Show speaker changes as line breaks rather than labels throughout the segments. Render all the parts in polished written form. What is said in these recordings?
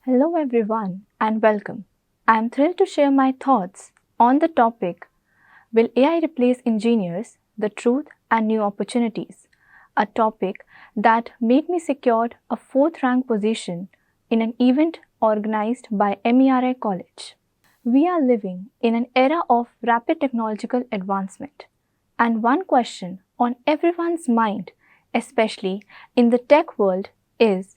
Hello everyone and welcome. I am thrilled to share my thoughts on the topic Will AI replace engineers? The truth and new opportunities. A topic that made me secured a fourth rank position in an event organized by MER College. We are living in an era of rapid technological advancement, and one question on everyone's mind, especially in the tech world, is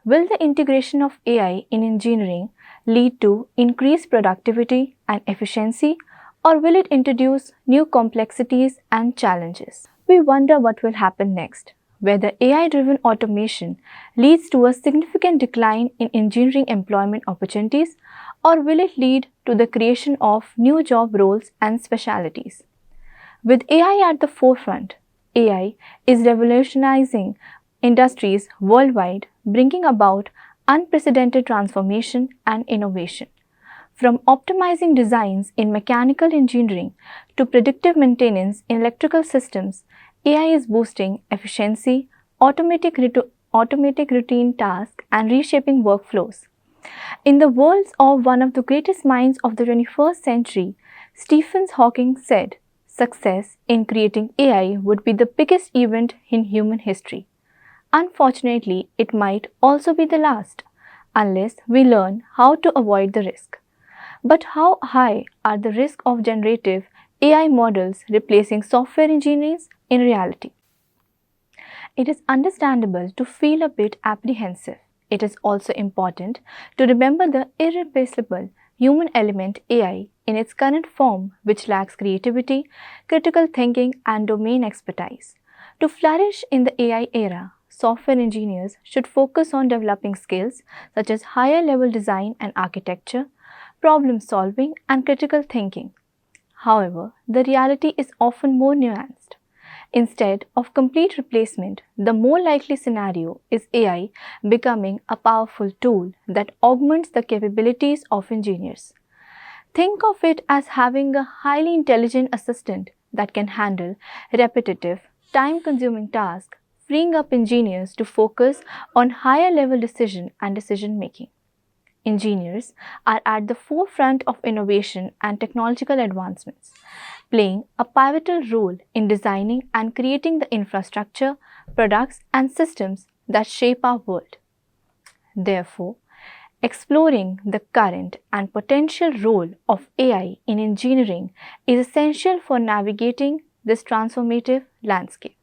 will the integration of AI in engineering lead to increased productivity and efficiency, or will it introduce new complexities and challenges? We wonder what will happen next, whether AI-driven automation leads to a significant decline in engineering employment opportunities, or will it lead to the creation of new job roles and specialties. With AI at the forefront, AI is revolutionizing industries worldwide, bringing about unprecedented transformation and innovation. From optimizing designs in mechanical engineering to predictive maintenance in electrical systems, AI is boosting efficiency, automatic routine tasks, and reshaping workflows. In the words of one of the greatest minds of the 21st century, Stephen Hawking said, "Success in creating AI would be the biggest event in human history. Unfortunately, it might also be the last, unless we learn how to avoid the risk." But how high are the risks of generative AI models replacing software engineers in reality? It is understandable to feel a bit apprehensive. It is also important to remember the irreplaceable human element AI in its current form, which lacks creativity, critical thinking, and domain expertise. To flourish in the AI era, software engineers should focus on developing skills such as higher level design and architecture, problem solving, and critical thinking. However, the reality is often more nuanced. Instead of complete replacement, the more likely scenario is AI becoming a powerful tool that augments the capabilities of engineers. Think of it as having a highly intelligent assistant that can handle repetitive, time-consuming tasks, freeing up engineers to focus on higher-level decision making. Engineers are at the forefront of innovation and technological advancements, playing a pivotal role in designing and creating the infrastructure, products, and systems that shape our world. Therefore, exploring the current and potential role of AI in engineering is essential for navigating this transformative landscape.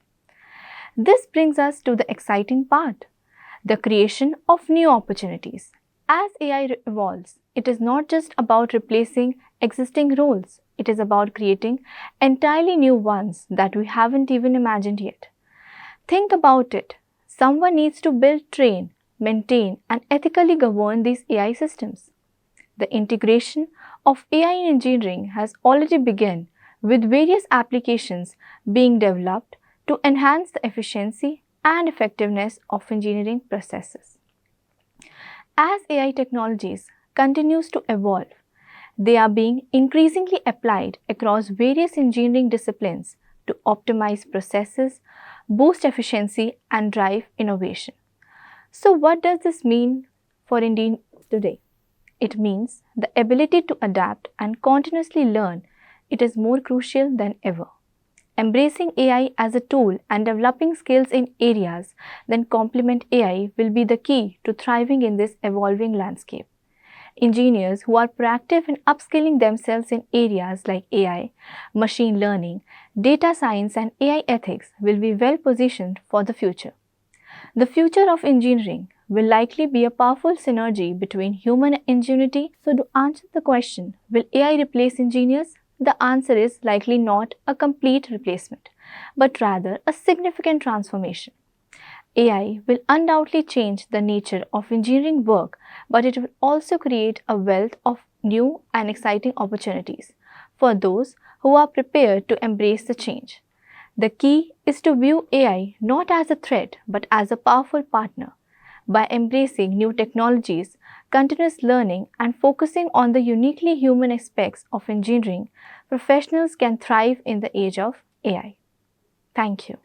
This brings us to the exciting part, the creation of new opportunities. As AI evolves, it is not just about replacing existing roles, it is about creating entirely new ones that we haven't even imagined yet. Think about it. Someone needs to build, train, maintain, and ethically govern these AI systems. The integration of AI in engineering has already begun, with various applications being developed to enhance the efficiency and effectiveness of engineering processes. As AI technologies continues to evolve, they are being increasingly applied across various engineering disciplines to optimize processes, boost efficiency, and drive innovation. So what does this mean for engineering today? It means the ability to adapt and continuously learn. It is more crucial than ever. Embracing AI as a tool and developing skills in areas that complement AI will be the key to thriving in this evolving landscape. Engineers who are proactive in upskilling themselves in areas like AI, machine learning, data science, and AI ethics will be well positioned for the future. The future of engineering will likely be a powerful synergy between human ingenuity. So, to answer the question, will AI replace engineers? The answer is likely not a complete replacement, but rather a significant transformation. AI will undoubtedly change the nature of engineering work, but it will also create a wealth of new and exciting opportunities for those who are prepared to embrace the change. The key is to view AI not as a threat, but as a powerful partner. By embracing new technologies, continuous learning, and focusing on the uniquely human aspects of engineering, professionals can thrive in the age of AI. Thank you.